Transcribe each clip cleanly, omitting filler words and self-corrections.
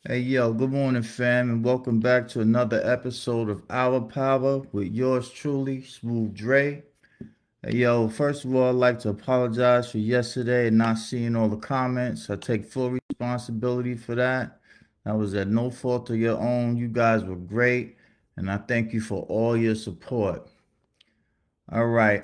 Hey yo, good morning, fam, and welcome back to another episode of Our Power with yours truly, Smooth Dre. Hey yo, first of all, I'd like to apologize for yesterday and not seeing all the comments. I take full responsibility for that. That was at no fault of your own. You guys were great, and I thank you for all your support. All right.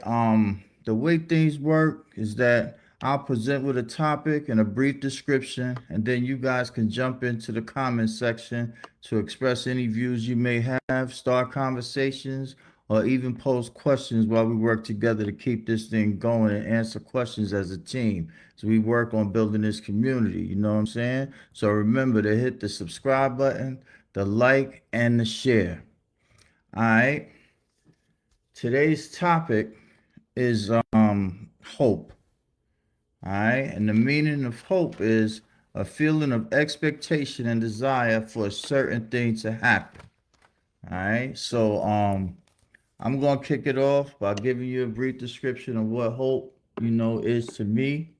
The way things work is that I'll present with a topic and a brief description, and then you guys can jump into the comment section to express any views you may have, start conversations, or even pose questions while we work together to keep this thing going and answer questions as a team. So we work on building this community, you know what I'm saying? So remember to hit the subscribe button, the like, and the share. All right. Today's topic is hope. All right. And the meaning of hope is a feeling of expectation and desire for a certain thing to happen. All right. So I'm gonna kick it off by giving you a brief description of what hope, is to me.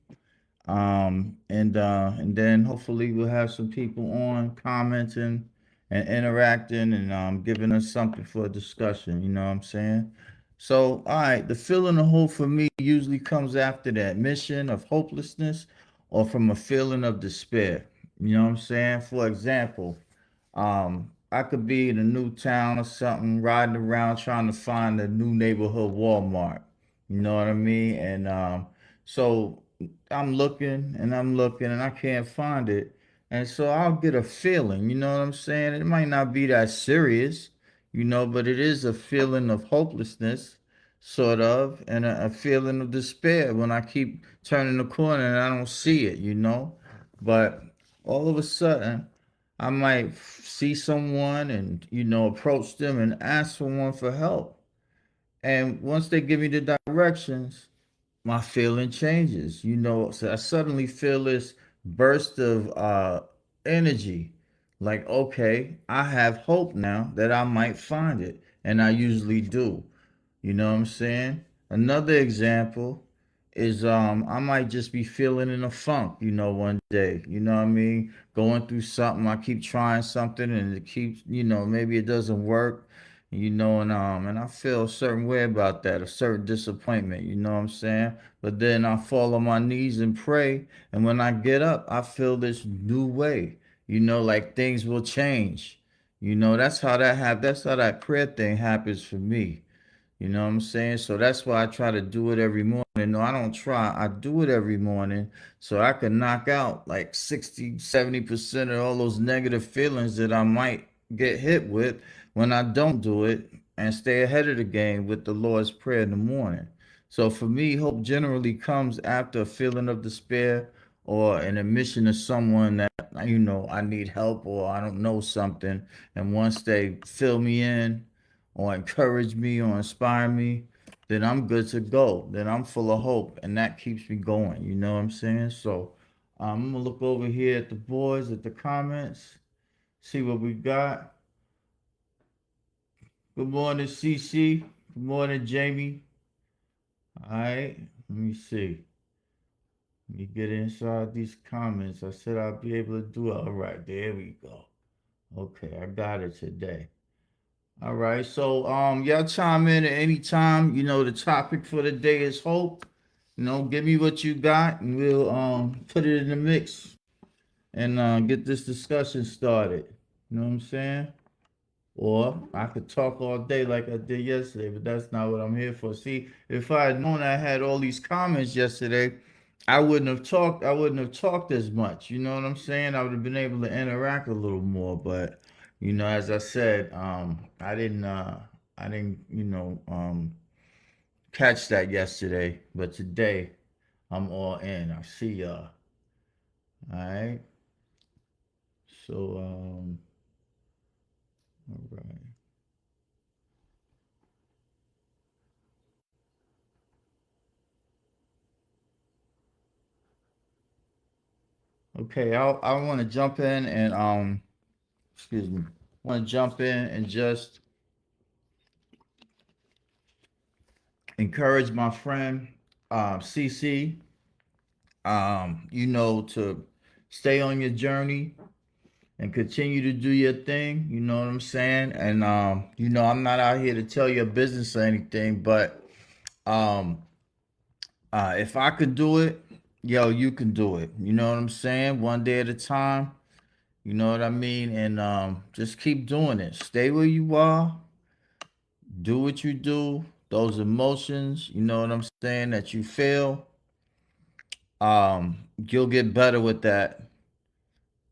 And then hopefully we'll have some people on commenting and interacting and giving us something for a discussion. You know what I'm saying? So, all right, the feeling of hope for me usually comes after the admission of hopelessness or from a feeling of despair. You know what I'm saying? For example, I could be in a new town or something, riding around trying to find a new neighborhood Walmart. You know what I mean? And so I'm looking and I'm looking and I can't find it. And so I'll get a feeling, you know what I'm saying? It might not be that serious, but it is a feeling of hopelessness, sort of, and a feeling of despair when I keep turning the corner and I don't see it. But all of a sudden, I might see someone and, approach them and ask someone for help. And once they give me the directions, my feeling changes. So I suddenly feel this burst of energy. Like, okay, I have hope now that I might find it. And I usually do. You know what I'm saying? Another example is I might just be feeling in a funk, one day. You know what I mean? Going through something, I keep trying something and it keeps, maybe it doesn't work, and I feel a certain way about that, a certain disappointment, you know what I'm saying? But then I fall on my knees and pray, and when I get up, I feel this new way, like things will change. That's how that prayer thing happens for me. You know what I'm saying? So that's why I try to do it every morning. No, I don't try. I do it every morning so I can knock out like 60, 70% of all those negative feelings that I might get hit with when I don't do it and stay ahead of the game with the Lord's Prayer in the morning. So for me, hope generally comes after a feeling of despair or an admission to someone that, I need help or I don't know something. And once they fill me in, or encourage me or inspire me, then I'm good to go. Then I'm full of hope, and that keeps me going. You know what I'm saying? So I'm gonna look over here at the boys, at the comments, see what we got. Good morning, CC. Good morning, Jamie. All right, let me see. Let me get inside these comments. I said I'll be able to do it. All right, there we go. Okay, I got it today. All right, so y'all chime in at any time. The topic for the day is hope. Give me what you got, and we'll put it in the mix and get this discussion started. You know what I'm saying? Or I could talk all day like I did yesterday, but that's not what I'm here for. See, if I had known I had all these comments yesterday, I wouldn't have talked. I wouldn't have talked as much. You know what I'm saying? I would have been able to interact a little more. But as I said, I didn't, catch that yesterday. But today, I'm all in. I see y'all. All right. So, all right. Okay. I want to jump in and excuse me. Want to jump in and just encourage my friend CC, to stay on your journey, and continue to do your thing. You know what I'm saying? And you know, I'm not out here to tell your business or anything, but um, if I could do it, yo, you can do it. You know what I'm saying? One day at a time. You know what I mean? And just keep doing it. Stay where you are. Do what you do. Those emotions, you know what I'm saying, that you feel, you'll get better with that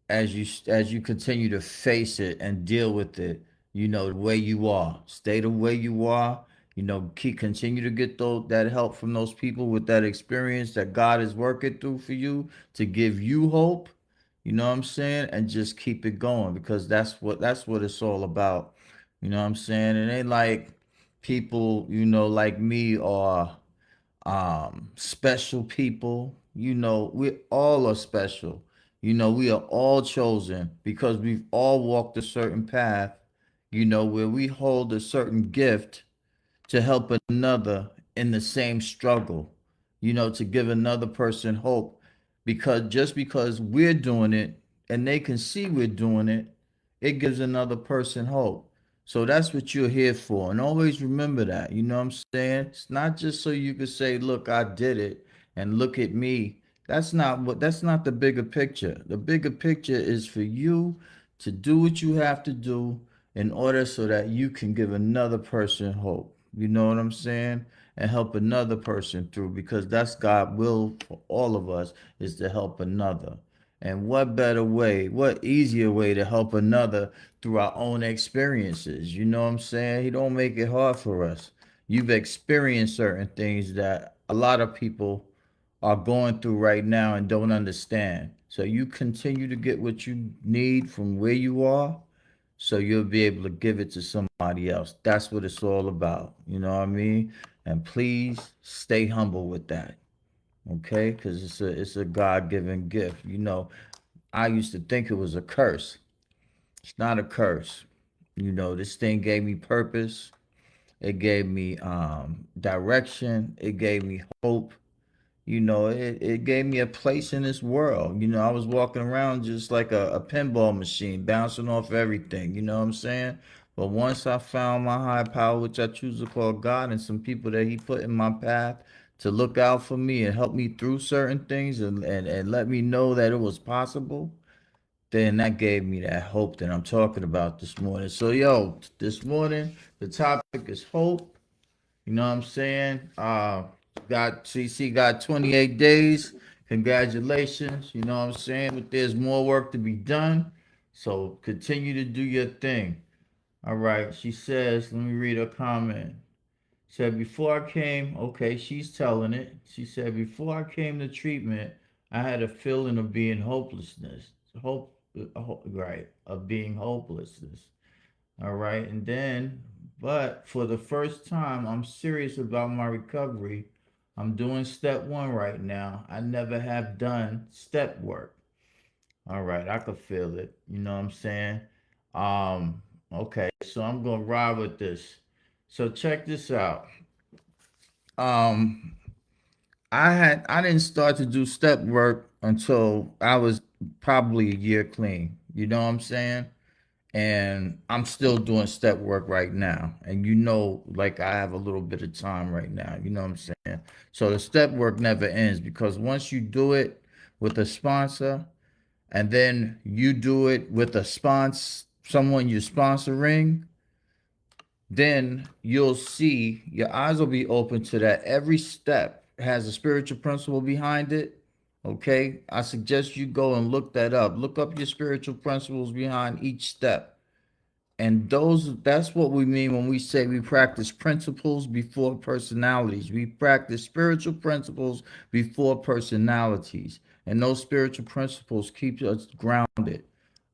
as you continue to face it and deal with it, you know, the way you are. Stay the way you are. You know, keep continue to get that help from those people with that experience that God is working through for you to give you hope. You know what I'm saying? And just keep it going because that's what it's all about. You know what I'm saying? It ain't like people, you know, like me or special people. You know, we all are special. You know, we are all chosen because we've all walked a certain path, you know, where we hold a certain gift to help another in the same struggle, you know, to give another person hope. Because just because we're doing it and they can see we're doing it, it gives another person hope. So that's what you're here for. And always remember that. You know what I'm saying? It's not just so you can say, look, I did it and look at me. That's not the bigger picture. The bigger picture is for you to do what you have to do in order so that you can give another person hope. You know what I'm saying? And help another person through because that's God will for all of us is to help another. And what better way, what easier way to help another through our own experiences? You know what I'm saying? He don't make it hard for us. You've experienced certain things that a lot of people are going through right now and don't understand. So you continue to get what you need from where you are so you'll be able to give it to somebody else. That's what it's all about. You know what I mean? And please stay humble with that. Okay? Because it's a God-given gift. You know, I used to think it was a curse. It's not a curse. You know, this thing gave me purpose. It gave me direction. It gave me hope. You know, it gave me a place in this world. You know, I was walking around just like a pinball machine, bouncing off everything. You know what I'm saying? But once I found my high power, which I choose to call God, and some people that He put in my path to look out for me and help me through certain things and let me know that it was possible, then that gave me that hope that I'm talking about this morning. So, yo, this morning, the topic is hope. You know what I'm saying? Got CC got 28 days. Congratulations. You know what I'm saying? But there's more work to be done. So continue to do your thing. All right. She says, let me read her comment. Said before I came, okay, she's telling it. She said before I came to treatment, I had a feeling of being hopelessness. Right, of being hopelessness. All right. And then, but for the first time, I'm serious about my recovery. I'm doing step one right now. I never have done step work. All right. I could feel it. You know what I'm saying? Okay. So I'm going to ride with this. So check this out. Um, I didn't start to do step work until I was probably a year clean. You know what I'm saying? And I'm still doing step work right now. And you know, like I have a little bit of time right now. You know what I'm saying? So the step work never ends because once you do it with a sponsor, and then you do it with a someone you're sponsoring, then you'll see your eyes will be open to that every step has a spiritual principle behind it. Okay, I suggest you go and look that up. Look up your spiritual principles behind each step. And that's what we mean when we say we practice principles before personalities. We practice spiritual principles before personalities. And those spiritual principles keep us grounded.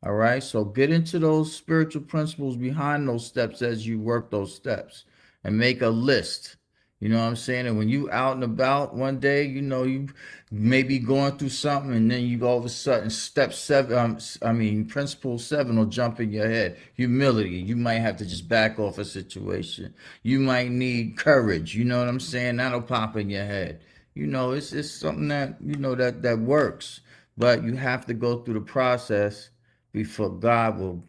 All right. So get into those spiritual principles behind those steps as you work those steps and make a list. You know what I'm saying? And when you out and about one day, you know, you may be going through something and then you all of a sudden step seven, principle seven will jump in your head. Humility. You might have to just back off a situation. You might need courage. You know what I'm saying? That'll pop in your head. You know, it's something that, you know, that works. But you have to go through the process before God will,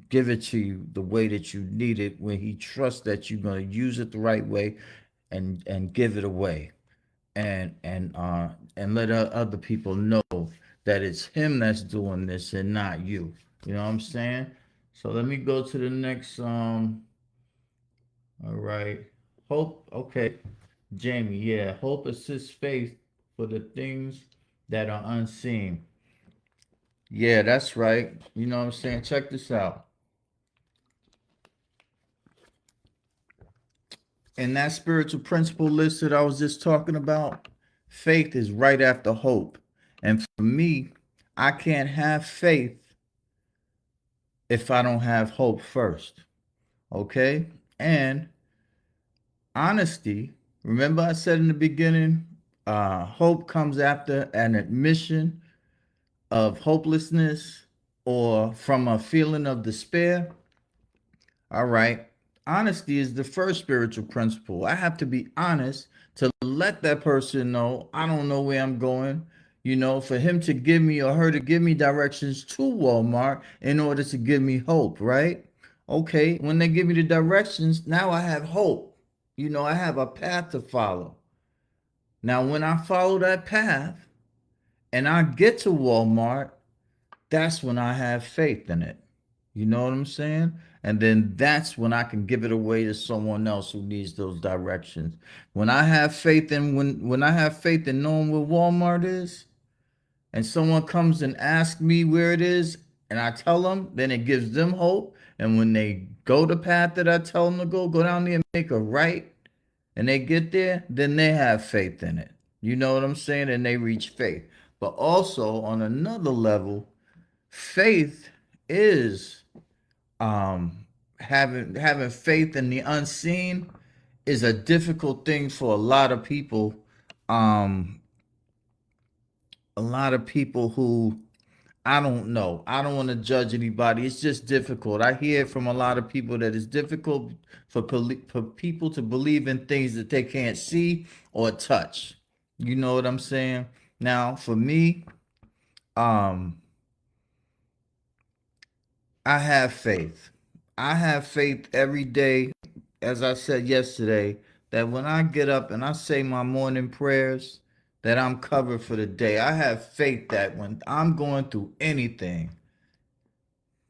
give it to you the way that you need it when he trusts that you're going to use it the right way and give it away and let other people know that it's him that's doing this and not you. You know what I'm saying? So let me go to the next all right. Hope, okay. Jamie, yeah. Hope assists faith for the things that are unseen. Yeah, that's right. You know what I'm saying? Check this out. And that spiritual principle list that I was just talking about, faith is right after hope. And for me, I can't have faith if I don't have hope first. Okay? And honesty, remember I said in the beginning, hope comes after an admission of hopelessness or from a feeling of despair. All right. Honesty is the first spiritual principle. I have to be honest to let that person know I don't know where I'm going. For him to give me or her to give me directions to Walmart in order to give me hope, right? Okay, when they give me the directions, now I have hope. I have a path to follow. Now, when I follow that path and I get to Walmart, that's when I have faith in it. You know what I'm saying? And then that's when I can give it away to someone else who needs those directions. When I have faith in when I have faith in knowing where Walmart is, and someone comes and asks me where it is, and I tell them, then it gives them hope. And when they go the path that I tell them to go down there and make a right, and they get there, then they have faith in it. You know what I'm saying? And they reach faith. But also on another level, faith is having faith in the unseen is a difficult thing for a lot of people. Um a lot of people who I don't know. I don't want to judge anybody. It's just difficult. I hear it from a lot of people that it's difficult for people to believe in things that they can't see or touch. You know what I'm saying? Now, for me, um, I have faith. I have faith every day, as I said yesterday, that when I get up and I say my morning prayers, that I'm covered for the day. I have faith that when I'm going through anything,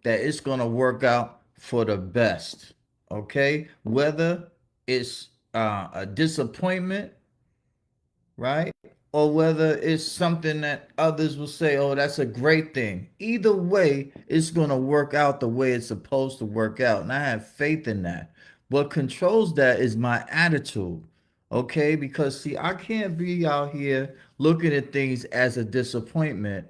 that it's going to work out for the best. Okay? Whether it's a disappointment, right? Or whether it's something that others will say, oh, that's a great thing. Either way, it's going to work out the way it's supposed to work out. And I have faith in that. What controls that is my attitude. Okay? Because, see, I can't be out here looking at things as a disappointment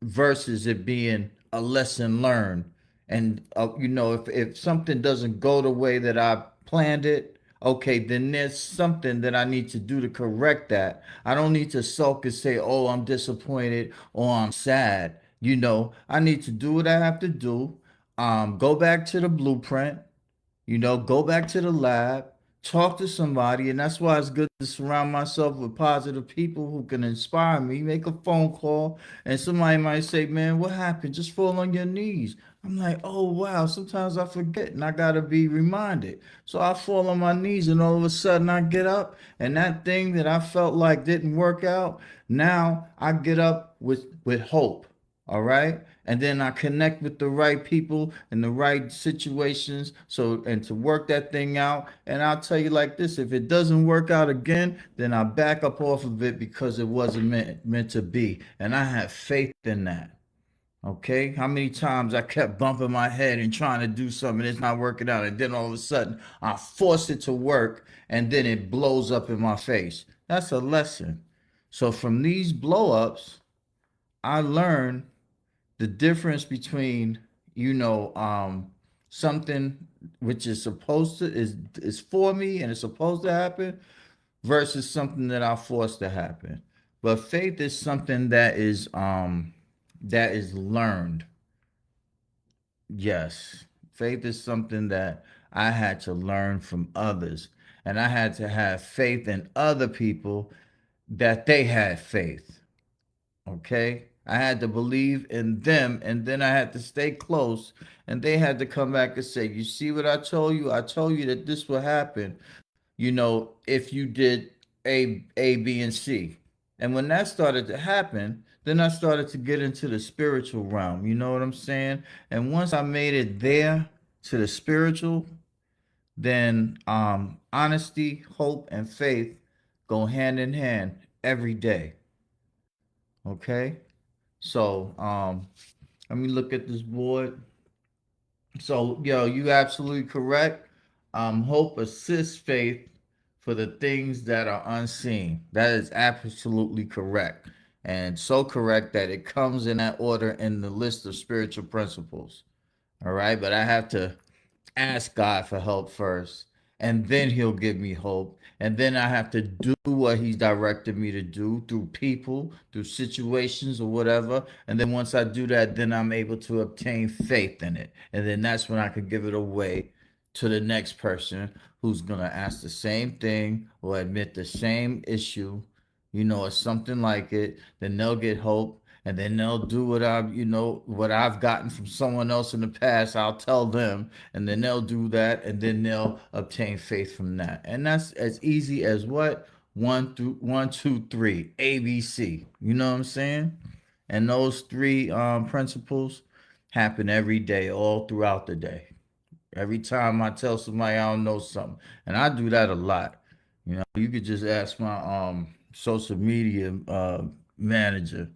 versus it being a lesson learned. And if something doesn't go the way that I planned it, okay, then there's something that I need to do to correct that. I don't need to sulk and say, "Oh, I'm disappointed" or "I'm sad." I need to do what I have to do. Go back to the blueprint, go back to the lab, talk to somebody. And that's why it's good to surround myself with positive people who can inspire me. Make a phone call, and somebody might say, "Man, what happened? Just fall on your knees." I'm like, "Oh, wow." Sometimes I forget and I got to be reminded. So I fall on my knees, and all of a sudden I get up, and that thing that I felt like didn't work out, now I get up with hope. All right. And then I connect with the right people in the right situations. So, and to work that thing out. And I'll tell you like this, if it doesn't work out again, then I back up off of it because it wasn't meant to be. And I have faith in that. Okay. How many times I kept bumping my head and trying to do something, it's not working out. And then all of a sudden I force it to work and then it blows up in my face. That's a lesson. So from these blow ups, I learned the difference between something which is supposed to is for me and it's supposed to happen versus something that I forced to happen. But faith is something that is learned. Yes, faith is something that I had to learn from others, and I had to have faith in other people that they had faith. Okay, I had to believe in them, and then I had to stay close, and they had to come back and say, "You see what I told you? I told you that this would happen. If you did A, B, and C." And when that started to happen, then I started to get into the spiritual realm. You know what I'm saying? And once I made it there to the spiritual, then honesty, hope, and faith go hand in hand every day. Okay? So let me look at this board. So, you absolutely correct. Hope assists faith for the things that are unseen. That is absolutely correct. And so correct that it comes in that order in the list of spiritual principles. All right. But I have to ask God for help first, and then He'll give me hope. And then I have to do what He's directed me to do through people, through situations, or whatever. And then once I do that, then I'm able to obtain faith in it. And then that's when I could give it away to the next person who's going to ask the same thing or admit the same issue, or something like it. Then they'll get hope, and then they'll do what I've gotten from someone else in the past. I'll tell them, and then they'll do that, and then they'll obtain faith from that. And that's as easy as what? One, two, three, ABC. You know what I'm saying? And those three principles happen every day, all throughout the day. Every time I tell somebody I don't know something, and I do that a lot. You could just ask my social media manager.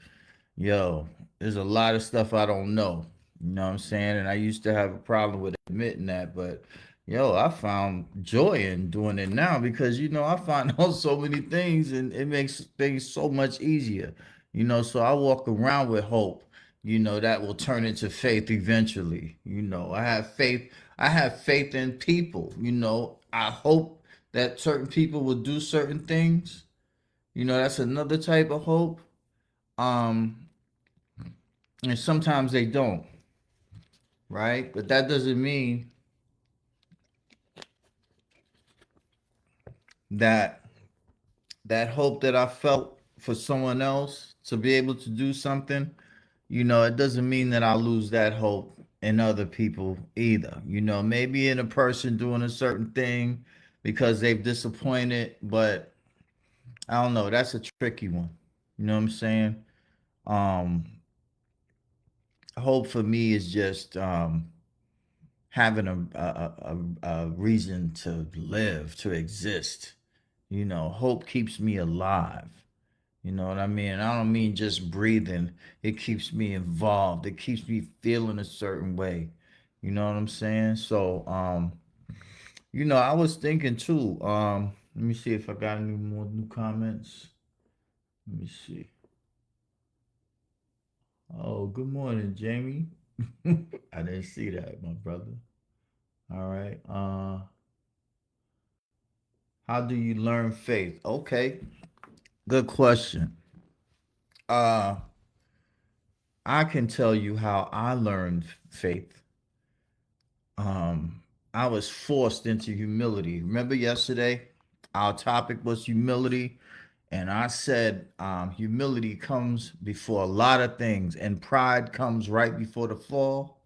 Yo, there's a lot of stuff I don't know. You know what I'm saying? And I used to have a problem with admitting that, but I found joy in doing it now because I find out so many things, and it makes things so much easier. So I walk around with hope, that will turn into faith eventually. I have faith in people. I hope that certain people will do certain things. That's another type of hope. Um, and sometimes they don't, right? But that doesn't mean that that hope that I felt for someone else to be able to do something, it doesn't mean that I lose that hope in other people either. Maybe in a person doing a certain thing because they've disappointed, but I don't know. That's a tricky one. You know what I'm saying? Um, Hope for me is just having a reason to live, to exist. Hope keeps me alive. You know what I mean? I don't mean just breathing. It keeps me involved. It keeps me feeling a certain way. You know what I'm saying? So, I was thinking too. Let me see if I got any more new comments. Let me see. Oh, good morning, Jamie. I didn't see that, my brother. All right. How do you learn faith? Okay, good question. Uh, I can tell you how I learned faith. Um, I was forced into humility. Remember yesterday, our topic was humility, and I said humility comes before a lot of things, and pride comes right before the fall.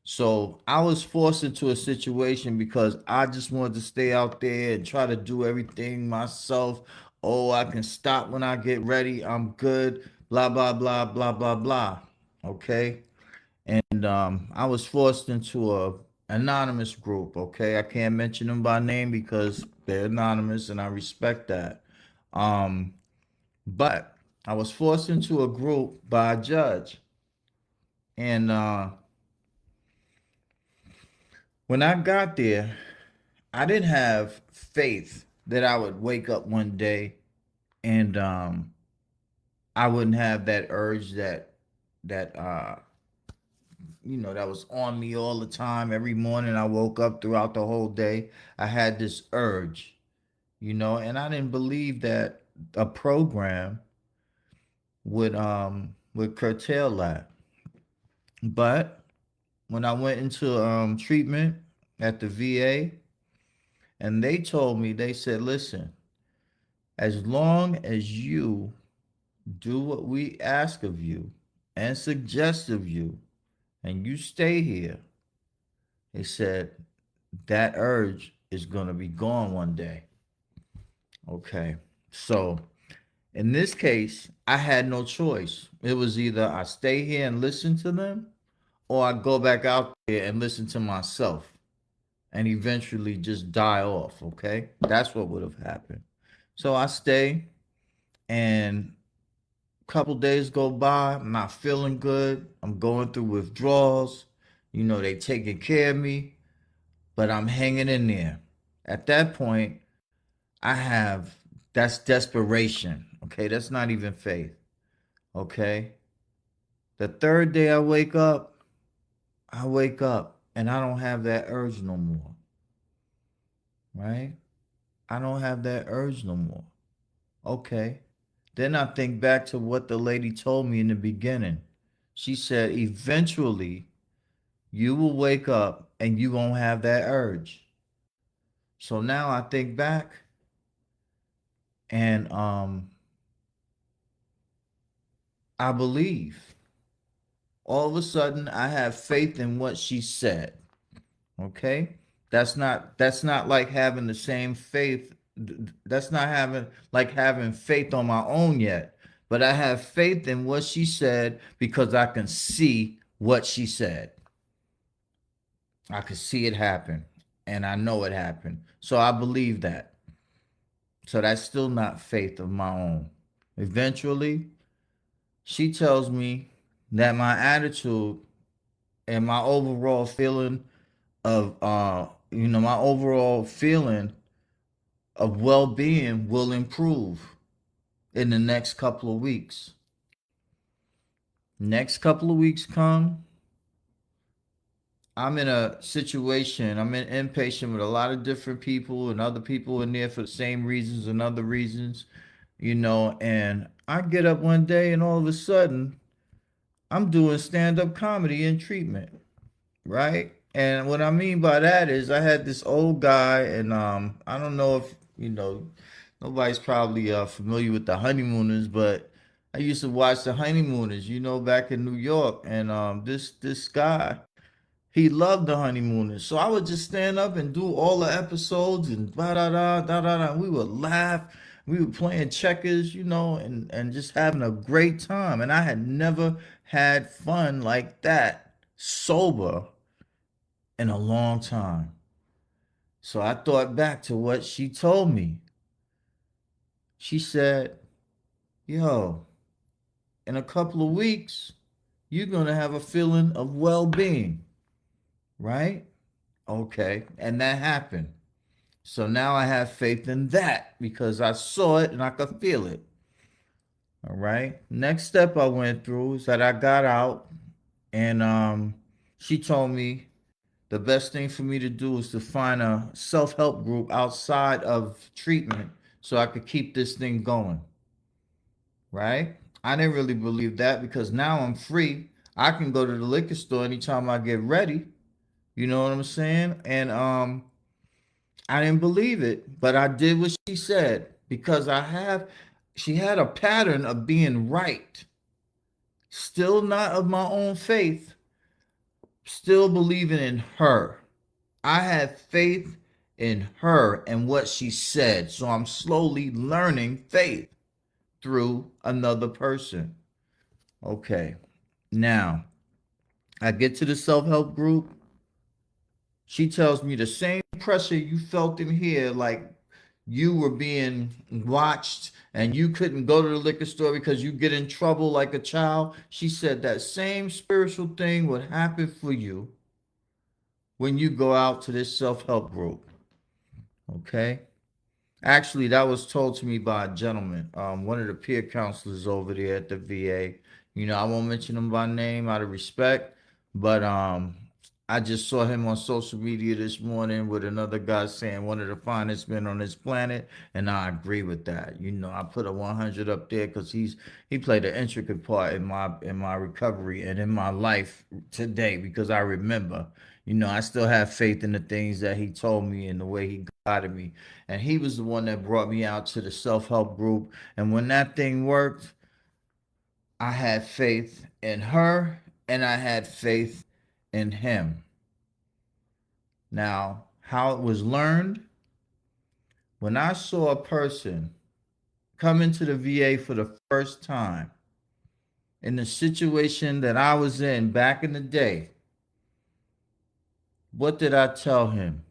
So I was forced into a situation because I just wanted to stay out there and try to do everything myself. Oh, I can stop when I get ready. I'm good. Blah blah blah blah blah blah. Okay, and I was forced into a anonymous group. Okay, I can't mention them by name because they're anonymous, and I respect that. Um, but I was forced into a group by a judge, and when I got there, I didn't have faith that I would wake up one day and I wouldn't have that urge that that was on me all the time. Every morning I woke up throughout the whole day. I had this urge, and I didn't believe that a program would curtail that. But when I went into treatment at the VA, and they said, listen, as long as you do what we ask of you, and suggestive you, and you stay here, they said that urge is going to be gone one day. Okay. So in this case, I had no choice. It was either I stay here and listen to them, or I go back out there and listen to myself and eventually just die off. Okay. That's what would have happened. So I stay, and a couple days go by. I'm not feeling good. I'm going through withdrawals. They taking care of me, but I'm hanging in there. At that point, I have that's desperation. Okay, that's not even faith. Okay. The third day I wake up and I don't have that urge no more. Right? I don't have that urge no more. Okay. Then I think back to what the lady told me in the beginning. She said, eventually you will wake up and you won't have that urge. So now I think back, and I believe. All of a sudden I have faith in what she said. Okay? That's not like having the same faith. That's not having faith on my own yet. But I have faith in what she said because I can see what she said. I could see it happen, and I know it happened. So I believe that. So that's still not faith of my own. Eventually, she tells me that my attitude and my overall feeling my overall feeling of well-being will improve in the next couple of weeks. Next couple of weeks come, I'm in a situation, I'm in inpatient with a lot of different people, and other people in there for the same reasons and other reasons, and I get up one day and all of a sudden I'm doing stand-up comedy in treatment, right? And what I mean by that is I had this old guy, and I don't know if nobody's probably familiar with the Honeymooners, but I used to watch the Honeymooners, back in New York, and this guy, he loved the Honeymooners. So I would just stand up and do all the episodes and da da da da da da. We would laugh. We were playing checkers, and just having a great time. And I had never had fun like that sober in a long time. So I thought back to what she told me. She said, yo, in a couple of weeks, you're going to have a feeling of well being, right? Okay. And that happened. So now I have faith in that because I saw it and I could feel it. All right. Next step I went through is that I got out, and she told me the best thing for me to do is to find a self-help group outside of treatment so I could keep this thing going. Right? I didn't really believe that because now I'm free. I can go to the liquor store anytime I get ready. You know what I'm saying? And I didn't believe it, but I did what she said because she had a pattern of being right. Still not of my own faith, still believing in her. I had faith in her and what she said. So I'm slowly learning faith through another person. Okay. Now, I get to the self help group. She tells me the same pressure you felt in here, like you were being watched and you couldn't go to the liquor store because you get in trouble like a child. She said that same spiritual thing would happen for you when you go out to this self help group. Okay. Actually, that was told to me by a gentleman, one of the peer counselors over there at the VA. I won't mention him by name out of respect, but I just saw him on social media this morning with another guy saying one of the finest men on this planet, and I agree with that. I put a 100 up there because he played an intricate part in my recovery and in my life today because I remember. I still have faith in the things that he told me and the way he guided me. And he was the one that brought me out to the self help group. And when that thing worked, I had faith in her and I had faith in him. Now, how it was learned, when I saw a person come into the VA for the first time in the situation that I was in back in the day, what did I tell him?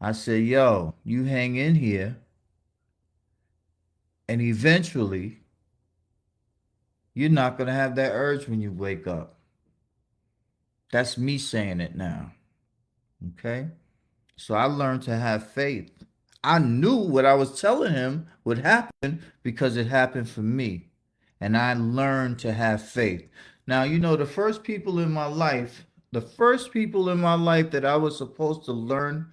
I said, yo, you hang in here, and eventually you're not going to have that urge when you wake up. That's me saying it now. Okay? So I learned to have faith. I knew what I was telling him would happen because it happened for me. And I learned to have faith. Now, the first people in my life that I was supposed to learn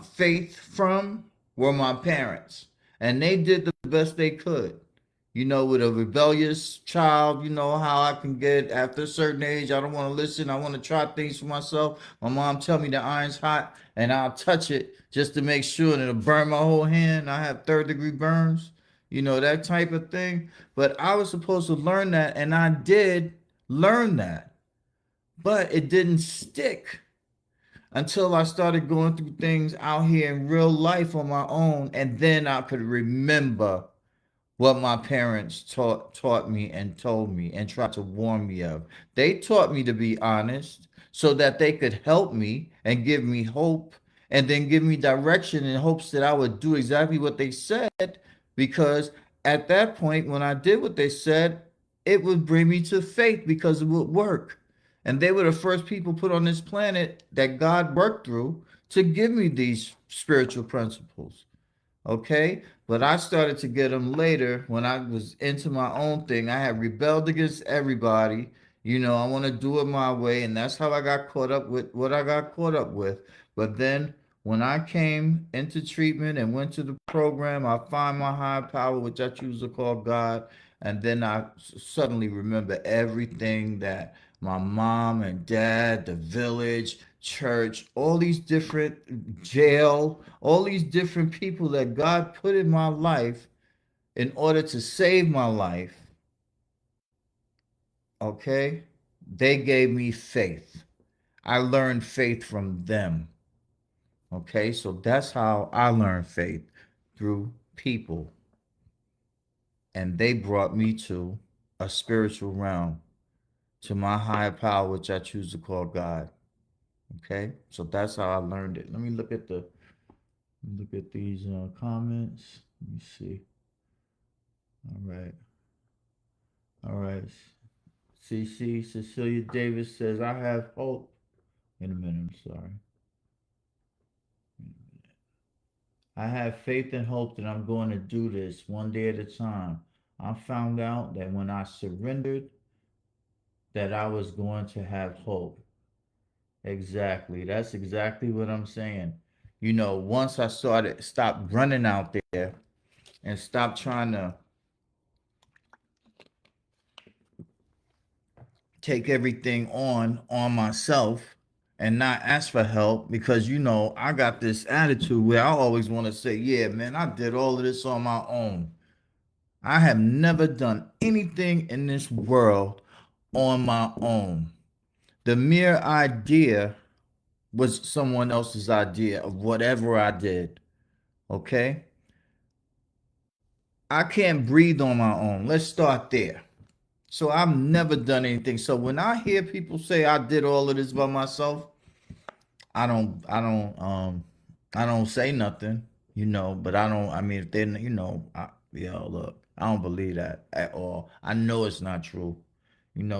faith from were my parents. And they did the best they could. With a rebellious child, you know how I can get after a certain age. I don't want to listen. I want to try things for myself. My mom tell me the iron's hot and I'll touch it just to make sure that it'll burn my whole hand. I have third-degree burns, that type of thing. But I was supposed to learn that, and I did learn that. But it didn't stick until I started going through things out here in real life on my own, and then I could remember what my parents taught me and told me and tried to warn me of. They taught me to be honest so that they could help me and give me hope and then give me direction in hopes that I would do exactly what they said, because at that point when I did what they said, it would bring me to faith because it would work. And they were the first people put on this planet that God worked through to give me these spiritual principles. Okay, but I started to get them later when I was into my own thing. I had rebelled against everybody. I want to do it my way, and that's how I got caught up with what I got caught up with. But then when I came into treatment and went to the program, I find my higher power, which I choose to call God, and then I suddenly remember everything that my mom and dad, the village, church, all these different jail, all these different people that God put in my life in order to save my life, okay? They gave me faith. I learned faith from them, okay? So that's how I learned faith, through people. And they brought me to a spiritual realm, to my higher power, which I choose to call God. Okay, so that's how I learned it. Let me look at these comments. Let me see. All right. All right. CC Cecilia Davis says, I have hope. Wait a minute. I'm sorry. I have faith and hope that I'm going to do this one day at a time. I found out that when I surrendered, that I was going to have hope. Exactly. That's exactly what I'm saying. Once I stopped running out there and stopped trying to take everything on myself and not ask for help, because I got this attitude where I always want to say, yeah, man, I did all of this on my own. I have never done anything in this world on my own. The mere idea was someone else's idea of whatever I did. Okay? I can't breathe on my own. Let's start there. So I've never done anything. So when I hear people say I did all of this by myself, I don't say nothing, but I mean, if they, look, I don't believe that at all. I know it's not true.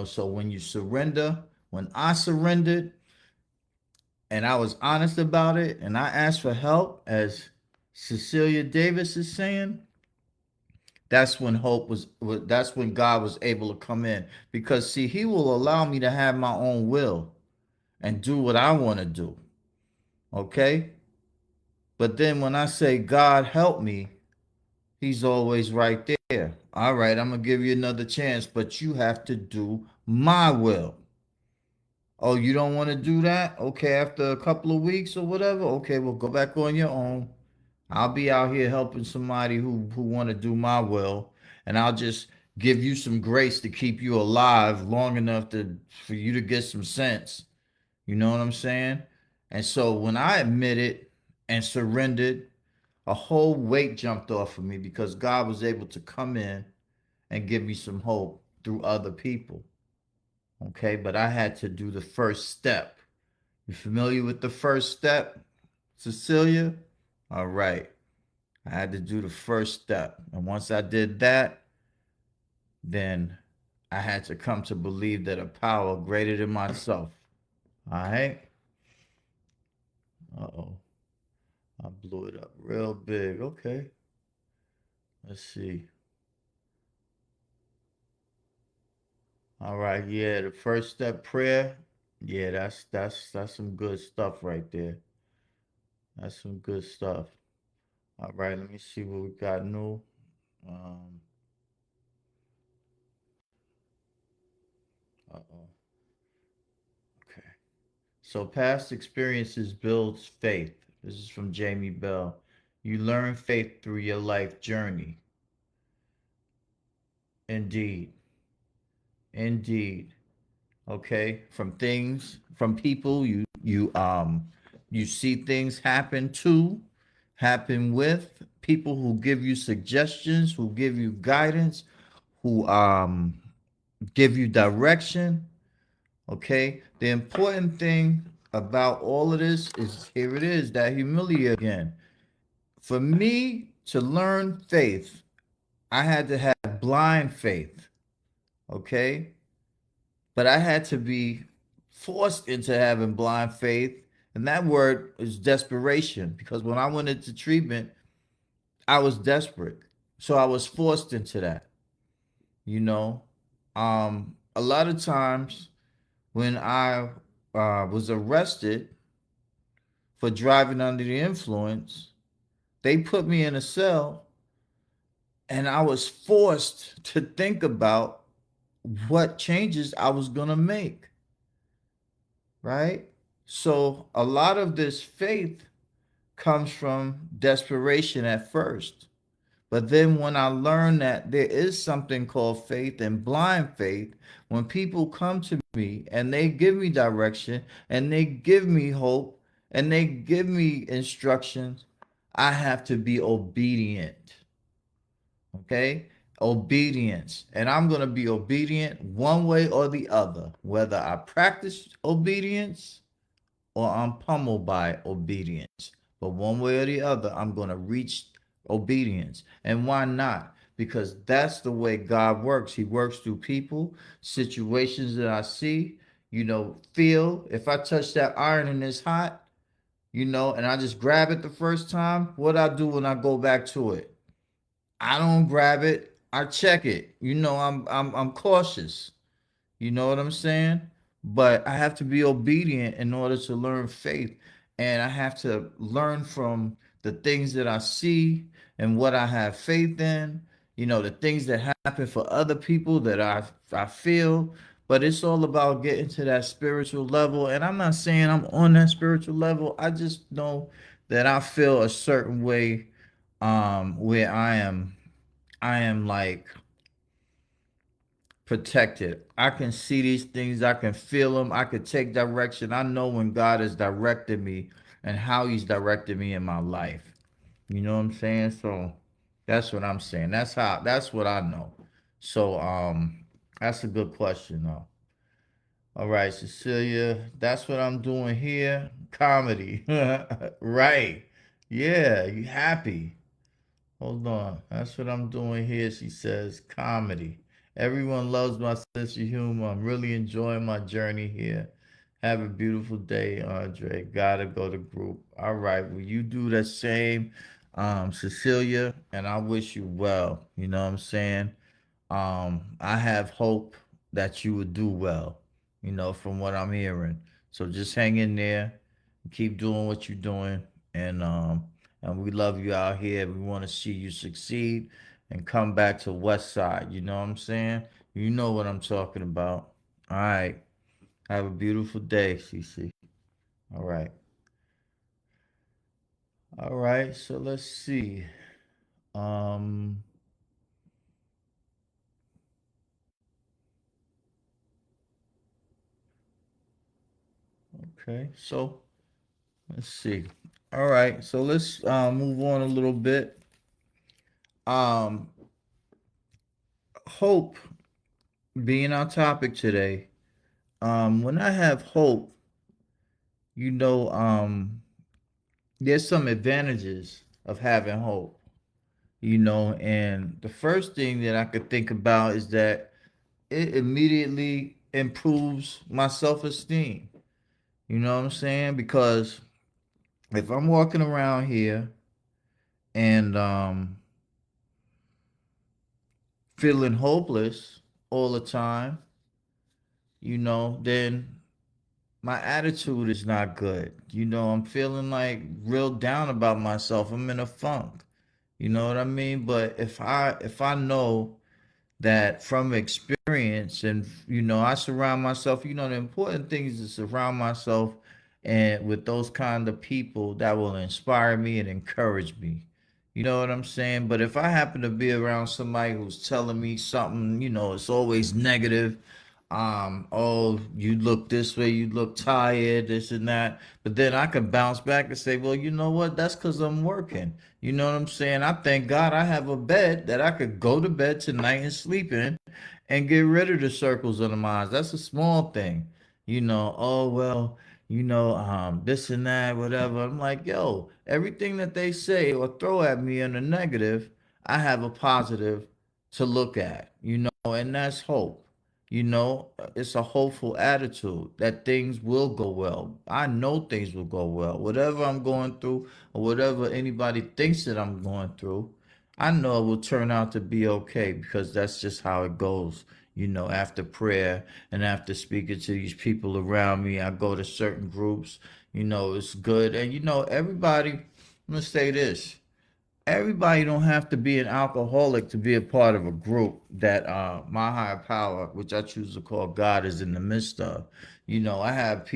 So when I surrendered and I was honest about it and I asked for help, as Cecilia Davis is saying, that's when God was able to come in, because see, he will allow me to have my own will and do what I want to do. Okay? But then when I say, God help me, he's always right there. All right, I'm going to give you another chance, but you have to do my will. Oh, you don't want to do that? Okay, after a couple of weeks or whatever, okay, well, go back on your own. I'll be out here helping somebody who want to do my will, and I'll just give you some grace to keep you alive long enough to for you to get some sense. You know what I'm saying? And so when I admitted and surrendered, a whole weight jumped off of me because God was able to come in and give me some hope through other people. Okay, but I had to do the first step. You familiar with the first step, Cecilia? All right. I had to do the first step. And once I did that, then I had to come to believe that a power greater than myself. All right. Uh oh. I blew it up real big. Okay. Let's see. All right. Yeah. The first step prayer. Yeah, that's some good stuff right there. That's some good stuff. All right. Let me see what we got new. Um. Uh oh. Okay. So past experiences builds faith. This is from Jamie Bell. You learn faith through your life journey. Indeed. Indeed. Okay. From things, from people you see things happen to, happen with, people who give you suggestions, who give you guidance, who give you direction. Okay. The important thing about all of this is here it is, that humility again. For me to learn faith, I had to have blind faith. Okay. But I had to be forced into having blind faith. And that word is desperation because when I went into treatment, I was desperate. So I was forced into that, you know. A lot of times when I was arrested for driving under the influence, they put me in a cell and I was forced to think about what changes I was going to make, right? So a lot of this faith comes from desperation at first. But then when I learned that there is something called faith and blind faith, when people come to me and they give me direction and they give me hope and they give me instructions, I have to be obedient. Okay? Obedience. And I'm going to be obedient one way or the other, whether I practice obedience or I'm pummeled by obedience. But one way or the other, I'm going to reach obedience. And why not? Because that's the way God works. He works through people, situations that I see, feel. If I touch that iron and it's hot, and I just grab it the first time, what I do when I go back to it? I don't grab it. I check it. I'm cautious. You know what I'm saying? But I have to be obedient in order to learn faith. And I have to learn from the things that I see and what I have faith in, the things that happen for other people that I feel. But it's all about getting to that spiritual level. And I'm not saying I'm on that spiritual level. I just know that I feel a certain way where I am like protected. I can see these things, I can feel them, I can take direction. I know when God is directing me and how he's directed me in my life. You know what I'm saying? So that's what I'm saying. That's what I know. So that's a good question though. All right, Cecilia, that's what I'm doing here. Comedy. Right. Yeah, you happy. Hold on. That's what I'm doing here. She says comedy. Everyone loves my sense of humor. I'm really enjoying my journey here. Have a beautiful day, Andre. Gotta go to group. All right. Well, you do the same, Cecilia, and I wish you well. You know what I'm saying? I have hope that you would do well, from what I'm hearing. So just hang in there, keep doing what you're doing, and we love you out here. We want to see you succeed and come back to West Side. You know what I'm saying? You know what I'm talking about. All right. Have a beautiful day, CC. All right. All right. So let's see. Um Okay, so let's see. All right, so let's move on a little bit. Um, Hope being our topic today. When I have hope, you know, there's some advantages of having hope, and the first thing that I could think about is that it immediately improves my self-esteem. You know what I'm saying? Because if I'm walking around here and feeling hopeless all the time, then my attitude is not good. I'm feeling like real down about myself. I'm in a funk. You know what I mean? But if I know that from experience, and I surround myself, the important thing is to surround myself and with those kind of people that will inspire me and encourage me. You know what I'm saying? But if I happen to be around somebody who's telling me something, it's always negative. Oh, you look this way, you look tired, this and that. But then I can bounce back and say, well, you know what? That's because I'm working. You know what I'm saying? I thank God I have a bed that I could go to bed tonight and sleep in and get rid of the circles of the minds. That's a small thing. Oh, well, this and that, whatever. I'm like, yo, everything that they say or throw at me in a negative, I have a positive to look at, and that's hope. It's a hopeful attitude that things will go well. I know things will go well. Whatever I'm going through or whatever anybody thinks that I'm going through, I know it will turn out to be okay because that's just how it goes. After prayer and after speaking to these people around me, I go to certain groups, it's good. And everybody, I'm gonna say this, everybody don't have to be an alcoholic to be a part of a group that my higher power, which I choose to call God, is in the midst of. I had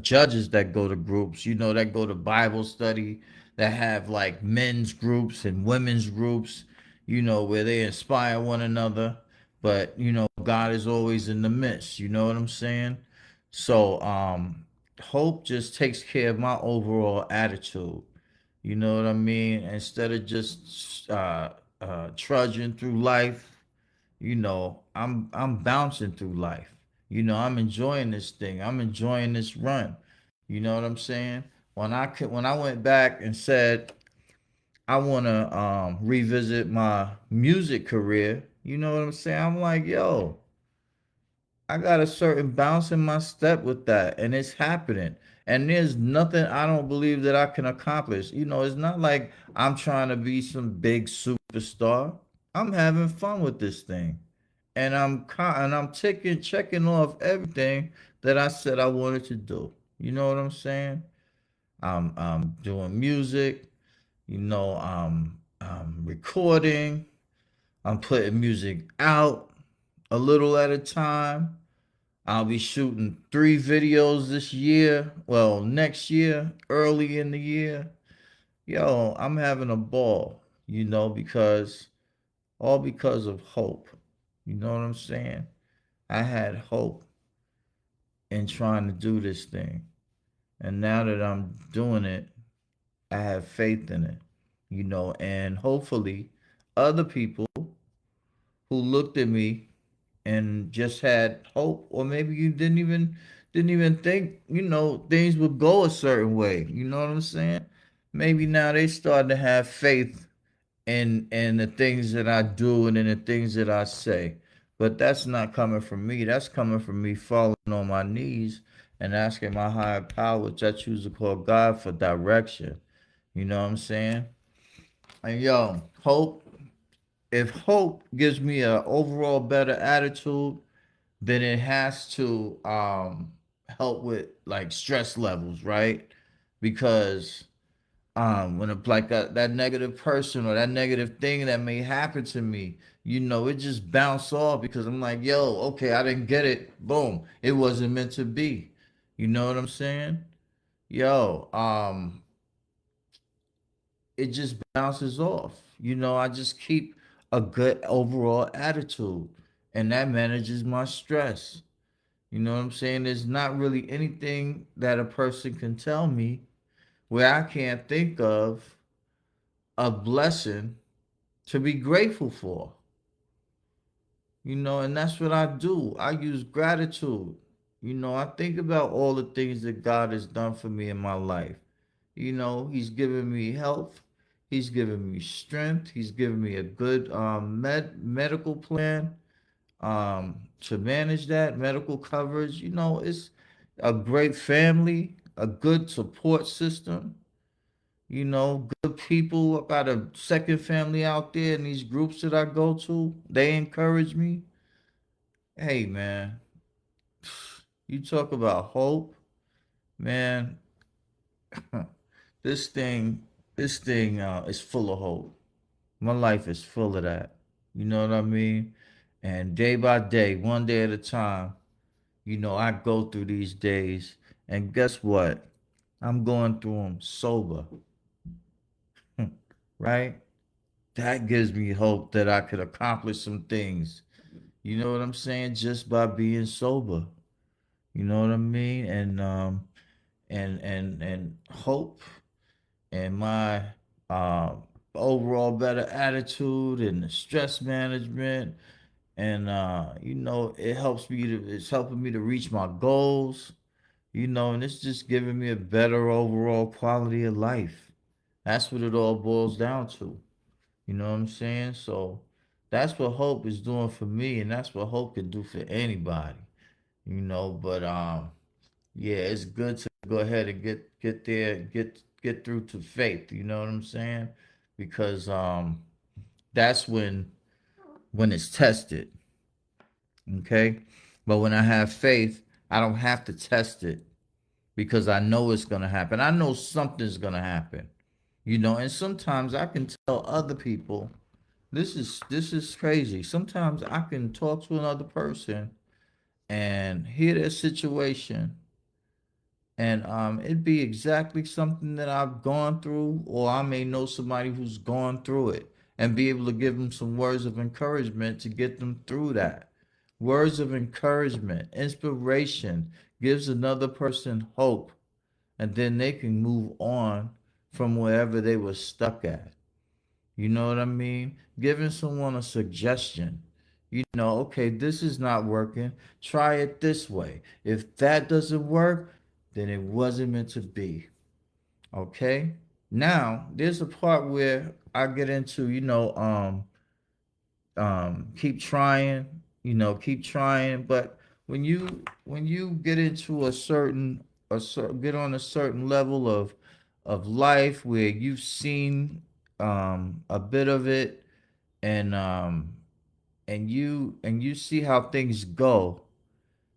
judges that go to groups, that go to Bible study, that have like men's groups and women's groups, where they inspire one another. But God is always in the midst, you know what I'm saying? So hope just takes care of my overall attitude. You know what I mean? Instead of just trudging through life, I'm bouncing through life. I'm enjoying this thing. I'm enjoying this run. You know what I'm saying? When I went back and said I want to revisit my music career, you know what I'm saying? I'm like, yo, I got a certain bounce in my step with that, and it's happening. And there's nothing I don't believe that I can accomplish. It's not like I'm trying to be some big superstar. I'm having fun with this thing, and I'm taking checking off everything that I said I wanted to do. You know what I'm saying? I'm doing music. I'm recording. I'm putting music out a little at a time. I'll be shooting 3 videos this year. Well, next year, early in the year. Yo, I'm having a ball, because all because of hope. You know what I'm saying? I had hope in trying to do this thing. And now that I'm doing it, I have faith in it, and hopefully other people who looked at me and just had hope, or maybe you didn't even think things would go a certain way. You know what I'm saying? Maybe now they start to have faith in the things that I do and in the things that I say. But that's not coming from me. That's coming from me falling on my knees and asking my higher power, which I choose to call God, for direction. You know what I'm saying? And yo, hope. If hope gives me an overall better attitude, then it has to help with like stress levels, right? Because when it's like that negative person or that negative thing that may happen to me, it just bounce off because I'm like, yo, okay, I didn't get it. Boom. It wasn't meant to be. You know what I'm saying? Yo, it just bounces off. I just keep a good overall attitude, and that manages my stress. You know what I'm saying? There's not really anything that a person can tell me where I can't think of a blessing to be grateful for. And that's what I do. I use gratitude. I think about all the things that God has done for me in my life. He's given me health. He's given me strength. He's given me a good medical plan to manage that medical coverage. It's a great family, a good support system. Good people. I got a second family out there in these groups that I go to. They encourage me. Hey, man, you talk about hope, man. This thing, this thing is full of hope. My life is full of that. You know what I mean? And day by day, one day at a time, I go through these days, and guess what? I'm going through them sober, right? That gives me hope that I could accomplish some things. You know what I'm saying? Just by being sober. You know what I mean? And hope and my uh, overall better attitude and the stress management and it's helping me to reach my goals, and it's just giving me a better overall quality of life. That's what it all boils down to. You know what I'm saying? So that's what hope is doing for me, and that's what hope can do for anybody. But yeah, it's good to go ahead and get there, get through to faith. You know what I'm saying? Because that's when it's tested. Okay, but when I have faith, I don't have to test it because I know it's gonna happen. I know something's gonna happen. And sometimes I can tell other people this is crazy. Sometimes I can talk to another person and hear their situation, and it'd be exactly something that I've gone through, or I may know somebody who's gone through it and be able to give them some words of encouragement to get them through that. Words of encouragement, inspiration gives another person hope, and then they can move on from wherever they were stuck at. You know what I mean? Giving someone a suggestion. Okay, this is not working. Try it this way. If that doesn't work, then it wasn't meant to be. Okay? Now, there's a part where I get into, keep trying, keep trying, but when you get into get on a certain level of life where you've seen a bit of it, and you see how things go.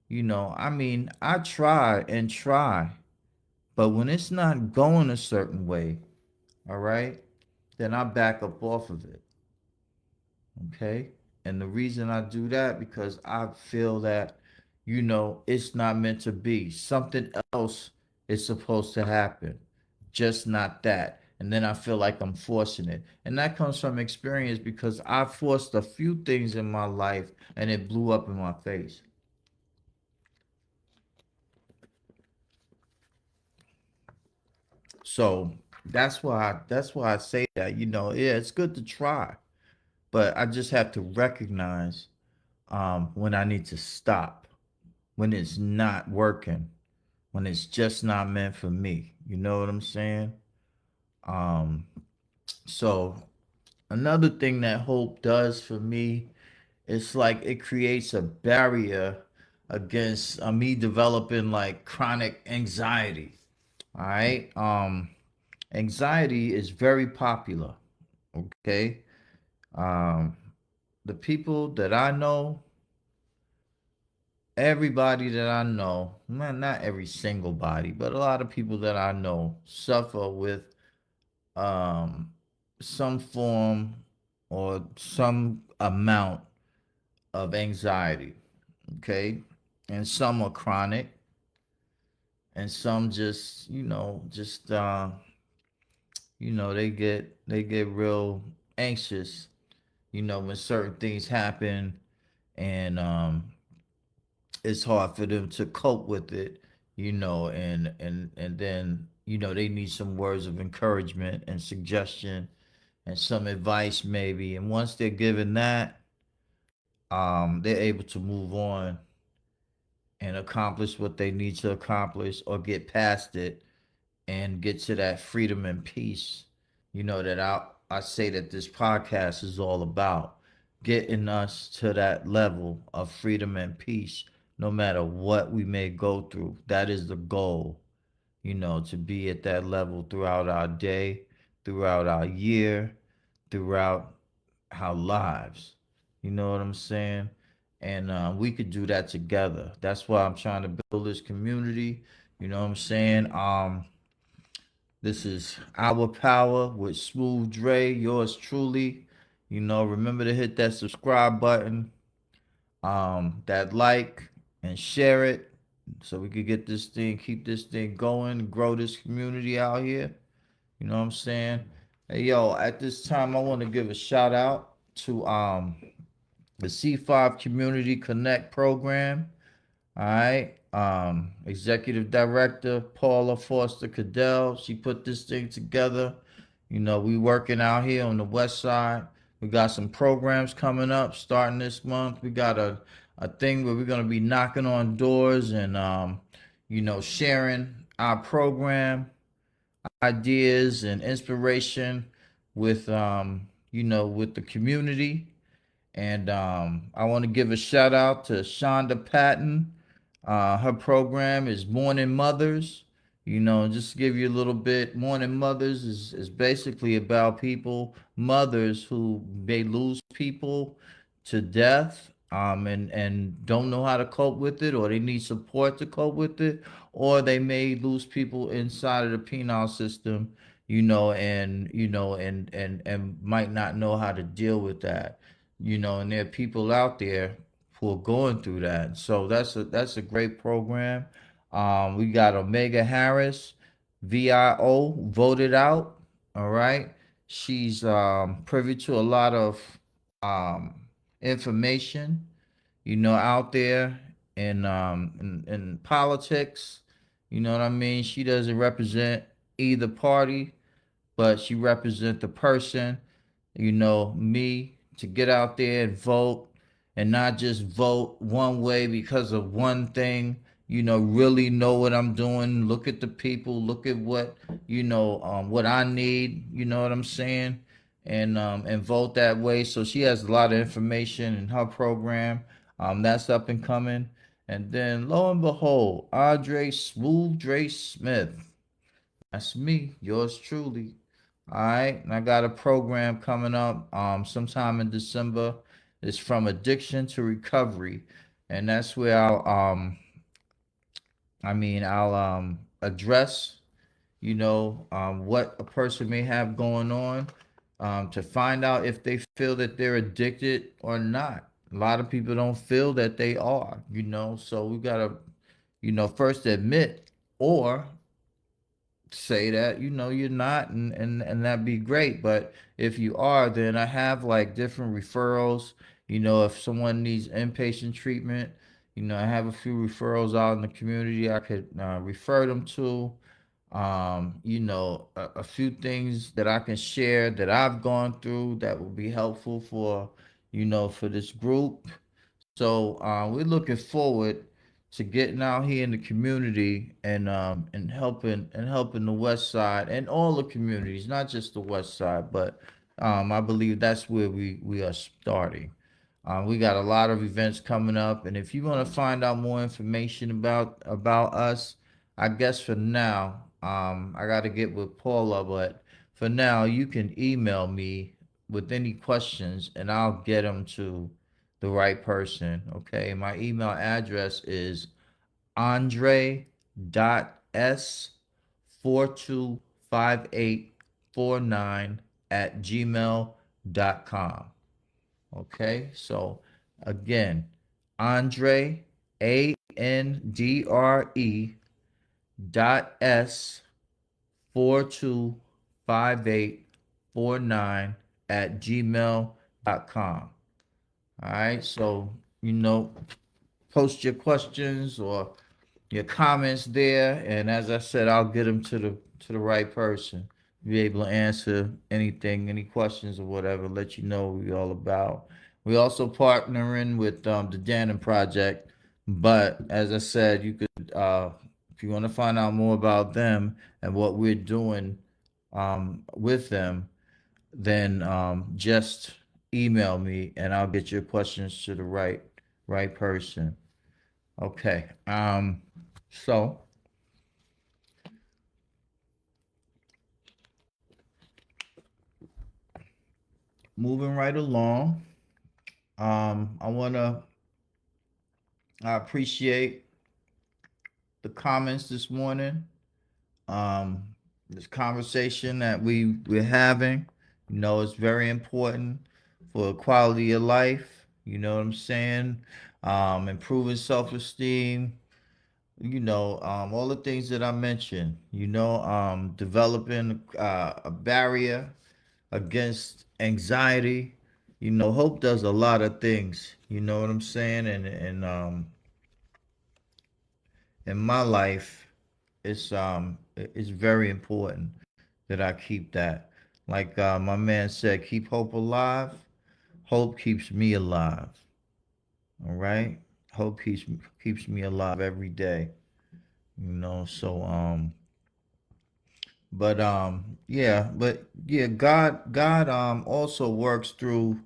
I mean, I try and try, but when it's not going a certain way, all right, then I back up off of it. Okay. And the reason I do that because I feel that, it's not meant to be. Something else is supposed to happen, just not that. And then I feel like I'm forcing it. And that comes from experience because I forced a few things in my life and it blew up in my face. So that's why I say that, yeah, it's good to try, but I just have to recognize when I need to stop, when it's not working, when it's just not meant for me. You know what I'm saying? Um, so another thing that hope does for me, it's like it creates a barrier against me developing like chronic anxiety. All right. Anxiety is very popular. Okay. Um, the people that I know, everybody that I know, not every single body, but a lot of people that I know suffer with um, some form or some amount of anxiety. Okay. And some are chronic, and some just, they get real anxious, when certain things happen, and it's hard for them to cope with it, and then they need some words of encouragement and suggestion and some advice maybe. And once they're given that, they're able to move on and accomplish what they need to accomplish or get past it and get to that freedom and peace, that I say that this podcast is all about getting us to that level of freedom and peace no matter what we may go through. That is the goal, to be at that level throughout our day, throughout our year, throughout our lives. You know what I'm saying? And we could do that together. That's why I'm trying to build this community. You know what I'm saying? This is Our Power with Smooth Dre, yours truly. Remember to hit that subscribe button, that like, and share it so we could get this thing, keep this thing going, grow this community out here. You know what I'm saying? Hey yo, at this time I want to give a shout out to the C5 Community Connect program. All right. Executive Director Paula Foster Cadell. She put this thing together. We working out here on the west side. We got some programs coming up starting this month. We got a thing where we're gonna be knocking on doors and sharing our program ideas and inspiration with with the community. And I want to give a shout out to Shonda Patton. Her program is Morning Mothers. Just to give you a little bit, Morning Mothers is basically about people, mothers who may lose people to death, and don't know how to cope with it, or they need support to cope with it, or they may lose people inside of the penal system, and might not know how to deal with that, and there are people out there who are going through that. So that's a great program. We got Omega Harris, VIO, voted out. All right. She's privy to a lot of um, information, out there in politics. You know what I mean? She doesn't represent either party, but she represents the person, me, to get out there and vote, and not just vote one way because of one thing. Really know what I'm doing. Look at the people. Look at what I need. You know what I'm saying? And vote that way. So she has a lot of information in her program. That's up and coming. And then lo and behold, Andre Smooth Dre Smith. That's me, yours truly. All right, and I got a program coming up sometime in December. It's from addiction to recovery, and that's where I'll address what a person may have going on, to find out if they feel that they're addicted or not. A lot of people don't feel that they are, so we gotta first admit or say that you're not, and that'd be great. But if you are, then I have like different referrals. If someone needs inpatient treatment, I have a few referrals out in the community I could refer them to. A few things that I can share that I've gone through that will be helpful for this group. So we're looking forward to getting out here in the community and helping the West Side and all the communities, not just the West Side, but I believe that's where we are starting. We got a lot of events coming up, and if you want to find out more information about us, I guess for now, I got to get with Paula, but for now, you can email me with any questions, and I'll get them to the right person. Okay, my email address is andre.s425849 at gmail.com. Okay, so again, Andre, ANDRE .s 425849 at gmail.com. All right, so post your questions or your comments there, and as I said, I'll get them to the right person. Be able to answer anything, any questions or whatever. Let you know what we all about. We also partnering with the Dannon Project, but as I said, you could if you want to find out more about them and what we're doing with them, then just email me and I'll get your questions to the right person. Okay. So moving right along. I appreciate the comments this morning. Um, this conversation that we're having, it's very important for quality of life. You know what I'm saying? Improving self-esteem. All the things that I mentioned. Developing a barrier against anxiety. Hope does a lot of things. You know what I'm saying? And in my life, it's very important that I keep that. Like my man said, keep hope alive. Hope keeps me alive. All right. Hope keeps me alive every day. So but yeah, God also works through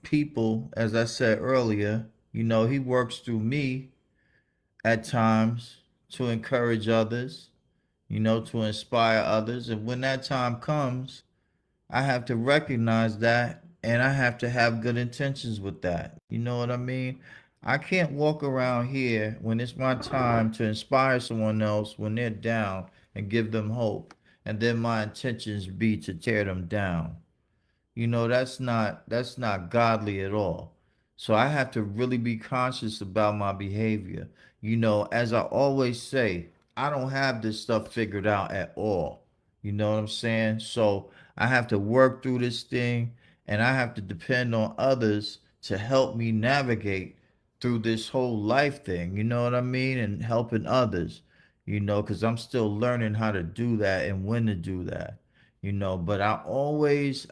people, as I said earlier. He works through me at times to encourage others, to inspire others. And when that time comes, I have to recognize that and I have to have good intentions with that. You know what I mean? I can't walk around here when it's my time to inspire someone else when they're down and give them hope, and then my intentions be to tear them down. That's not godly at all. So I have to really be conscious about my behavior. As I always say, I don't have this stuff figured out at all. You know what I'm saying? So I have to work through this thing, and I have to depend on others to help me navigate through this whole life thing. You know what I mean? And helping others, because I'm still learning how to do that and when to do that. But I always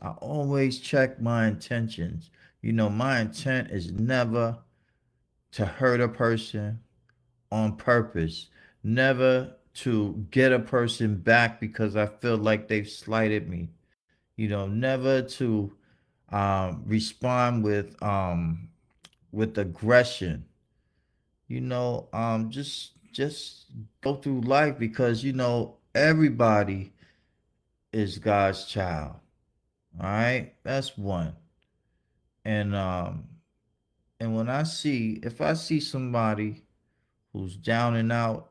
check my intentions. My intent is never to hurt a person on purpose, never to get a person back because I feel like they've slighted me. Never to respond with aggression. Just go through life because everybody is God's child. All right, that's one. And when if I see somebody who's down and out,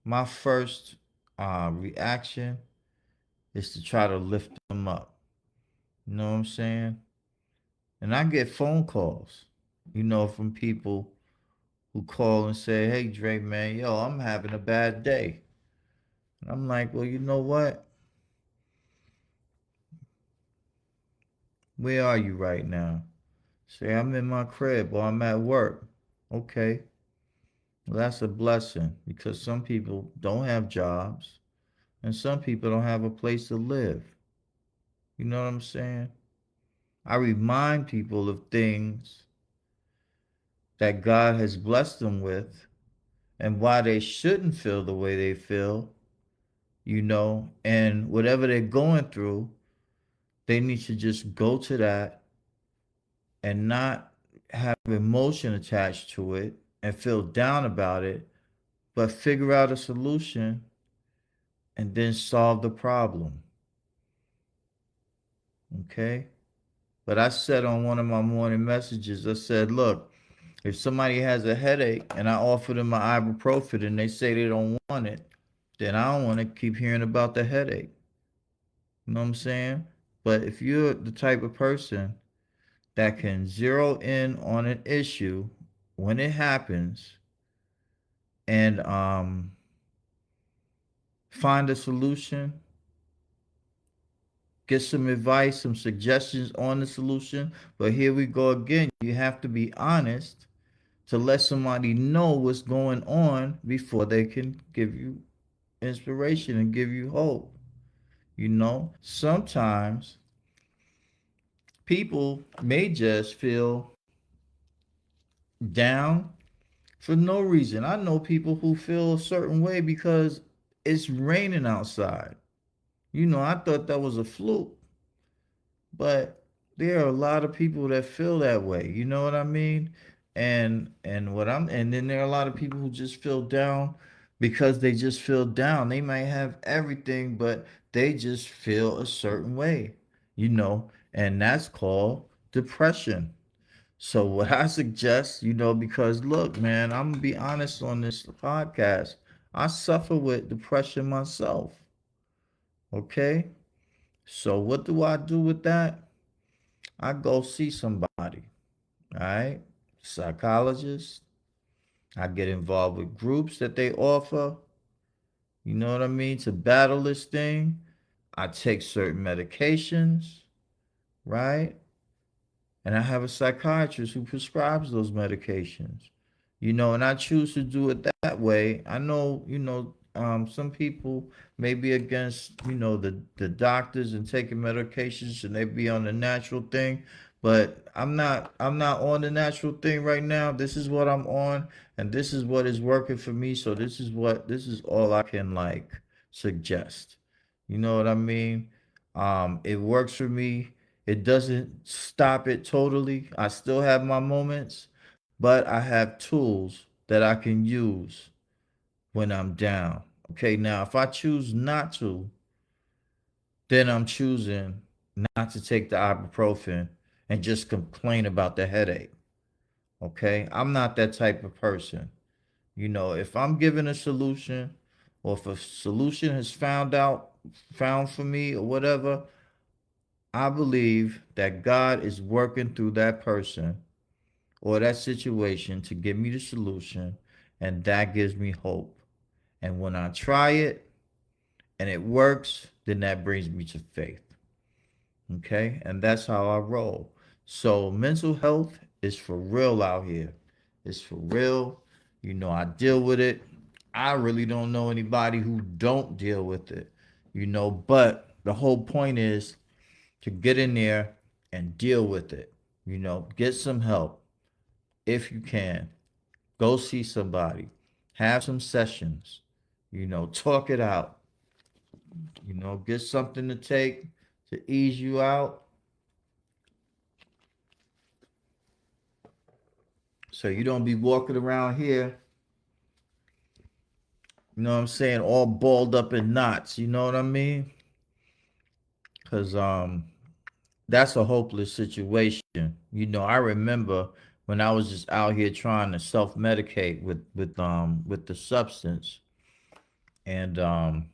my first reaction is to try to lift them up. You know what I'm saying? And I get phone calls, from people who call and say, "Hey, Dre, man, yo, I'm having a bad day." And I'm like, "Well, you know what? Where are you right now?" Say, "I'm in my crib or I'm at work." Okay. Well, that's a blessing because some people don't have jobs and some people don't have a place to live. You know what I'm saying? I remind people of things that God has blessed them with and why they shouldn't feel the way they feel, and whatever they're going through, they need to just go to that and not have emotion attached to it and feel down about it, but figure out a solution and then solve the problem. Okay? But I said on one of my morning messages, I said, look, if somebody has a headache and I offer them my ibuprofen and they say they don't want it, then I don't want to keep hearing about the headache. You know what I'm saying? But if you're the type of person that can zero in on an issue when it happens and find a solution, get some advice, some suggestions on the solution. But here we go again. You have to be honest to let somebody know what's going on before they can give you inspiration and give you hope. Sometimes people may just feel down for no reason. I know people who feel a certain way because it's raining outside. I thought that was a fluke, but there are a lot of people that feel that way. You know what I mean? And then there are a lot of people who just feel down because they just feel down. They might have everything, but they just feel a certain way, and that's called depression. So what I suggest, because look, man, I'm gonna be honest on this podcast. I suffer with depression myself. Okay. So what do I do with that? I go see somebody. All right. Psychologist. I get involved with groups that they offer. You know what I mean? To battle this thing. I take certain medications. Right. And I have a psychiatrist who prescribes those medications. And I choose to do it that way. I know, some people may be against, the doctors and taking medications and they be on the natural thing, but I'm not on the natural thing right now. This is what I'm on, and this is what is working for me. So this is all I can like suggest. You know what I mean? It works for me. It doesn't stop it totally. I still have my moments, but I have tools that I can use when I'm down. Okay, now if I choose not to, then I'm choosing not to take the ibuprofen and just complain about the headache. Okay, I'm not that type of person. If I'm given a solution, or if a solution has found for me or whatever, I believe that God is working through that person or that situation to give me the solution, and that gives me hope. And when I try it and it works, then that brings me to faith. Okay? And that's how I roll. So mental health is for real out here. It's for real. I deal with it. I really don't know anybody who don't deal with it. But the whole point is to get in there and deal with it. Get some help if you can. Go see somebody. Have some sessions. Talk it out. Get something to take to ease you out so you don't be walking around here, what I'm saying, all balled up in knots. You know what I mean? Because that's a hopeless situation. I remember when I was just out here trying to self-medicate with the substance, and and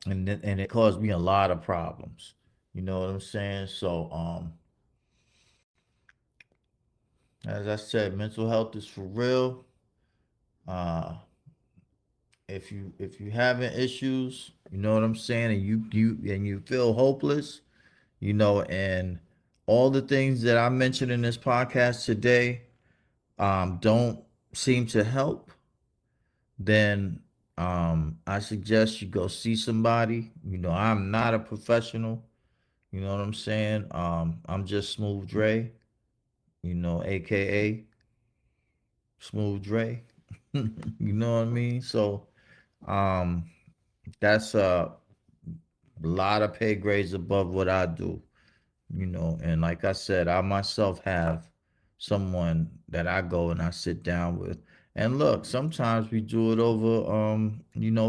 it caused me a lot of problems. You know what I'm saying? So as I said, mental health is for real. Uh, if you having issues, you know what I'm saying, and you feel hopeless, and all the things that I mentioned in this podcast today don't seem to help, then I suggest you go see somebody. I'm not a professional. You know what I'm saying? I'm just Smooth Dre, aka Smooth Dre. You know what I mean? So um that's a lot of pay grades above what I do, and like I said, I myself have someone that I go and I sit down with. And look, sometimes we do it over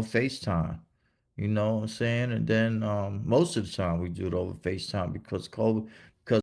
FaceTime. You know what I'm saying? And then most of the time we do it over FaceTime because